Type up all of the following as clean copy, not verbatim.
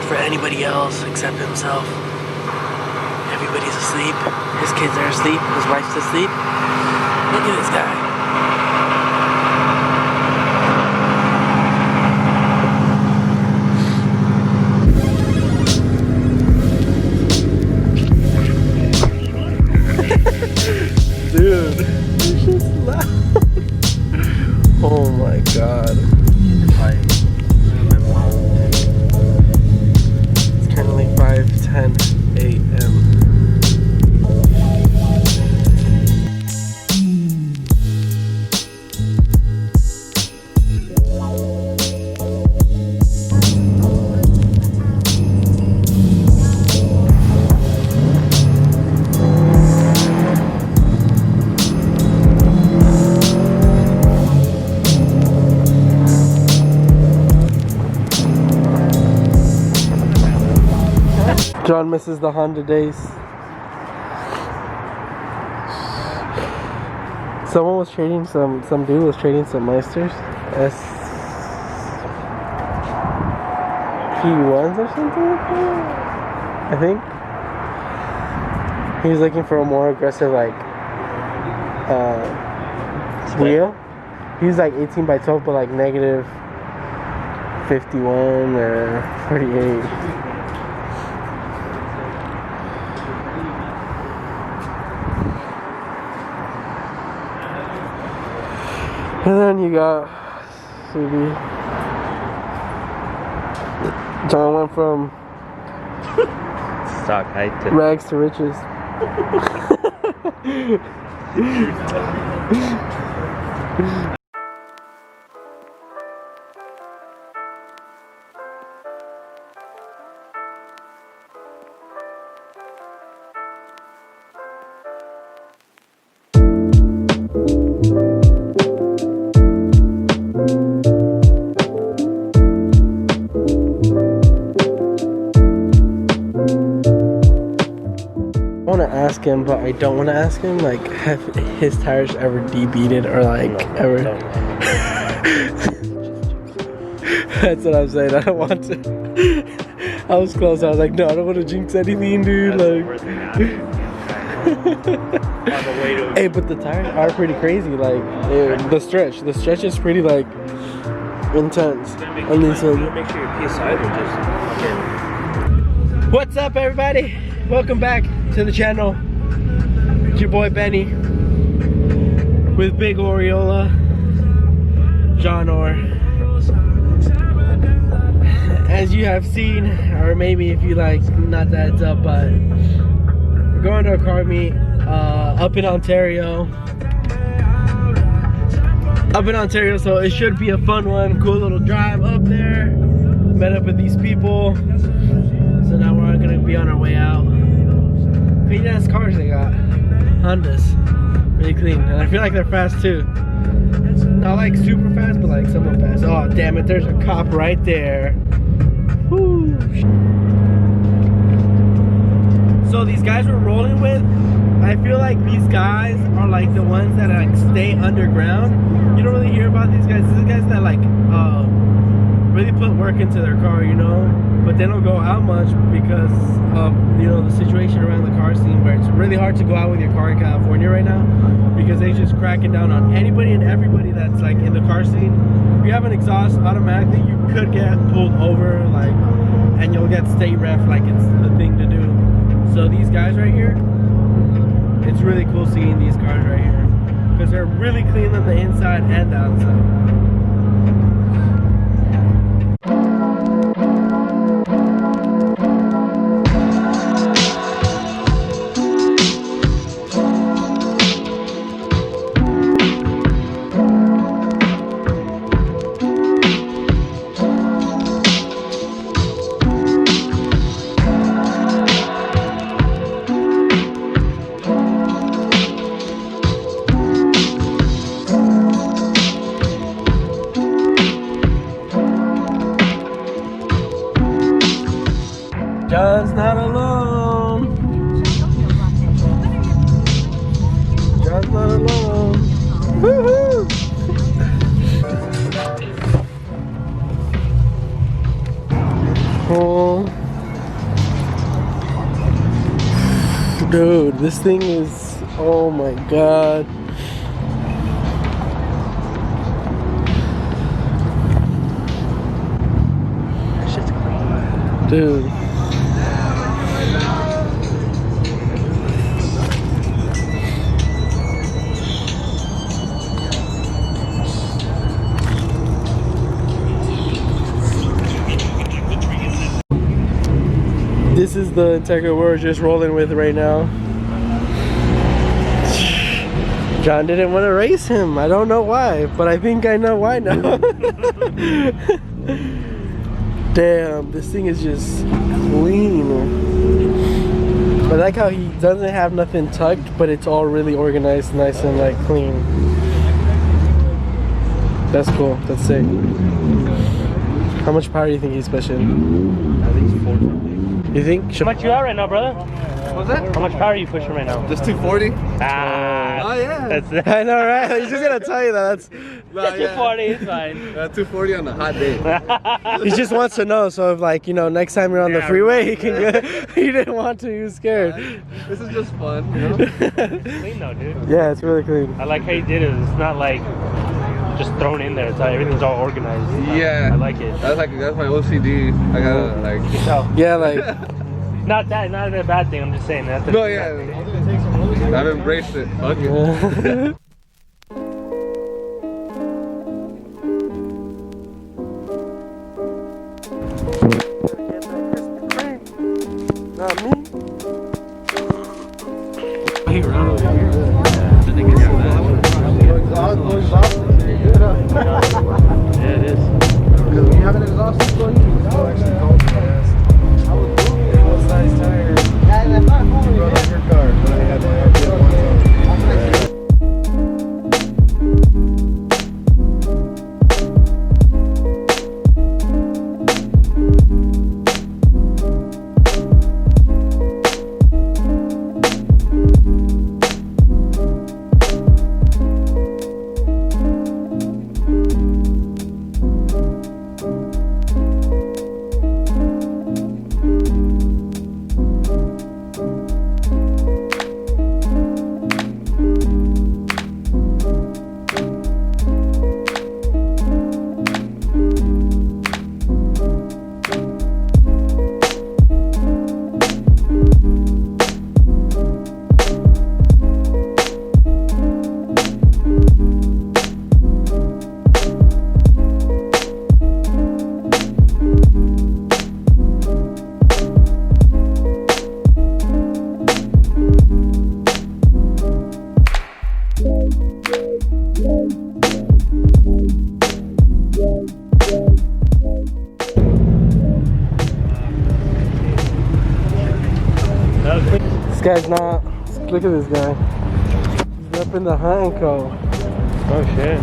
for anybody else except himself. Everybody's asleep. His kids are asleep. His wife's asleep. Look at this guy. Dude, this shit's loud. Oh my god. It's currently 5:10 a.m. John misses the Honda days. Someone was trading some dude was trading some Meisters SP1s or something like that, I think. He was looking for a more aggressive wheel. He was like 18 by 12 but like negative 51 or 48. And then you got CB. John went from stock height to rags to riches. I want to ask him, but I don't want to ask him. Like, have his tires ever debeaded or like ever? That's what I'm saying. I don't want to. I was close. I was like, no, I don't want to jinx anything, dude. Like, hey, but the tires are pretty crazy. Like, the stretch is pretty like intense. On these ones. Make sure your PSI will just. What's up, everybody? Welcome back to the channel. It's your boy Benny with Big Oriola, John Orr. As you have seen, or maybe if you like, not that it's up, but we're going to a car meet up in Ontario. So it should be a fun one. Cool little drive up there. Met up with these people. So now we're gonna be on our way out. Clean ass cars they got. Hondas. Really clean. And I feel like they're fast too. Not like super fast, but like somewhat fast. Oh damn it, there's a cop right there. Woo. So these guys we're rolling with, I feel like these guys are like the ones that like stay underground. You don't really hear about these guys. These are guys that like really put work into their car, you know, but they don't go out much because of, you know, the situation around the car scene, where it's really hard to go out with your car in California right now because they just cracking down on anybody and everybody that's like in the car scene. If you have an exhaust, automatically you could get pulled over, like, and you'll get state ref, like it's the thing to do. So these guys right here, it's really cool seeing these cars right here because they're really clean on the inside and the outside. John's not alone. John's not alone. Woohoo! Oh. Dude, this thing is, oh my god. Shit's clean. Dude. This is the Integra we're just rolling with right now. John didn't want to race him. I don't know why, but I think I know why now. Damn, this thing is just clean. I like how he doesn't have nothing tucked, but it's all really organized, nice and like clean. That's cool. That's sick. How much power do you think he's pushing? I think it's 450. You think? How much you at right now, brother? What's that? How much power are you pushing right now? Just 240. Ah. Oh yeah. That's I know, right? He's just gonna tell you that. That's. Nah, 240, it's fine. 240 on a hot day. He just wants to know. So if like next time you're on the Yeah, freeway, he can go. He didn't want to. He was scared. This is just fun, you know? Clean though, dude. Yeah, it's really clean. I like how you did it. It's not like just thrown in there. It's like everything's all organized. Yeah. I like it. That's my OCD. I gotta like. You can tell. Yeah, like. Not a bad thing. I'm just saying that. No, yeah. I've embraced it. Fuck it. Not me. Hey, around over here. Yeah, it is. Because when you have an exhaust system, you can still actually go fast. I was doing it. Full size tire. Yeah, that's not cool. You brought your car, but I had my RPM 110. This guy's not. Look at this guy. He's up in the Hunting Co. Oh shit.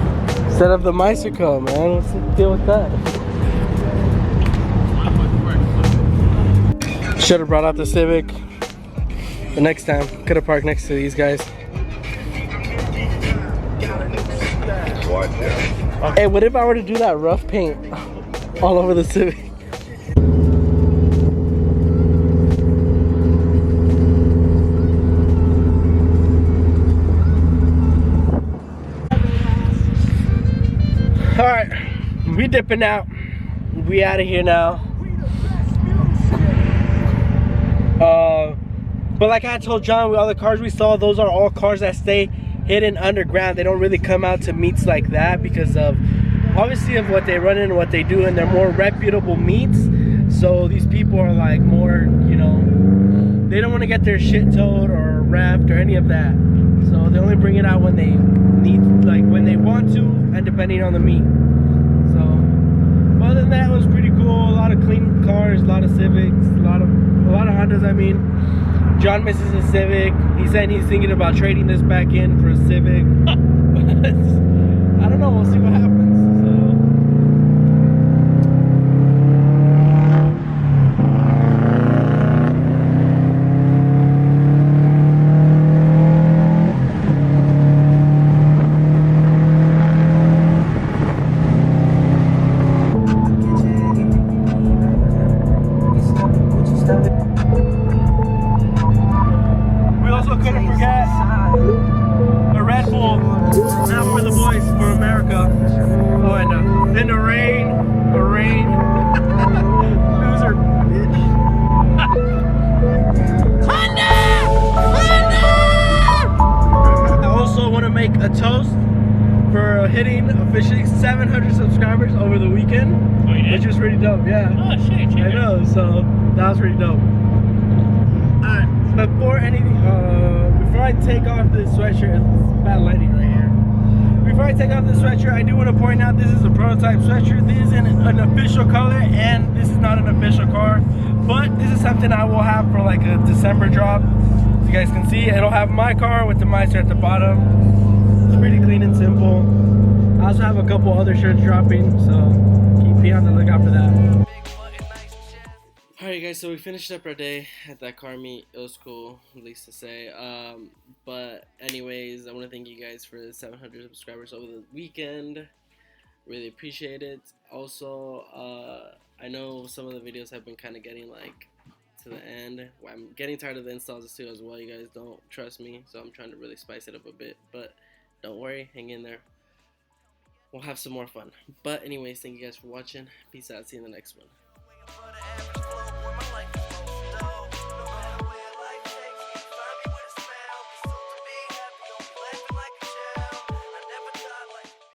Instead of the Meister Co, man. What's the deal with that? Should have brought out the Civic. The next time, could have parked next to these guys. Watch out. Hey, what if I were to do that rough paint all over the Civic? All right, we dipping out. We out of here now. But like I told John, all the cars we saw, those are all cars that stay hidden underground. They don't really come out to meets like that because of obviously of what they run in and what they do, and they're more reputable meets. So these people are like more, they don't want to get their shit towed or wrapped or any of that. So they only bring it out when they need, like when they want to, and depending on the meet. So other than that, it was pretty cool. A lot of clean cars, a lot of Civics, a lot of Hondas. I mean, John misses a Civic. He said he's thinking about trading this back in for a Civic. But I don't know. We'll see what happens. We also couldn't forget a Red Bull, not for the boys, for America. Oh, and in the rain, loser bitch. I also want to make a toast for hitting officially 700 subscribers over the weekend, Oh, you did? which was pretty dope. Yeah. Oh shit! I know, so that was pretty dope. Alright, before I take off this sweatshirt, it's bad lighting right here. Before I take off this sweatshirt, I do want to point out this is a prototype sweatshirt. This isn't an official color, and this is not an official car, but this is something I will have for like a December drop. As you guys can see, it'll have my car with the Meister at the bottom. It's pretty clean and simple. I also have a couple other shirts dropping, so be on the lookout for that. Alright guys, so we finished up our day at that car meet. It was cool, at least to say. But anyways, I want to thank you guys for the 700 subscribers over the weekend. Really appreciate it. Also, I know some of the videos have been kind of getting like to the end. I'm getting tired of the installs too as well. You guys don't trust me, so I'm trying to really spice it up a bit. But don't worry, hang in there. We'll have some more fun. But anyways, thank you guys for watching. Peace out. See you in the next one.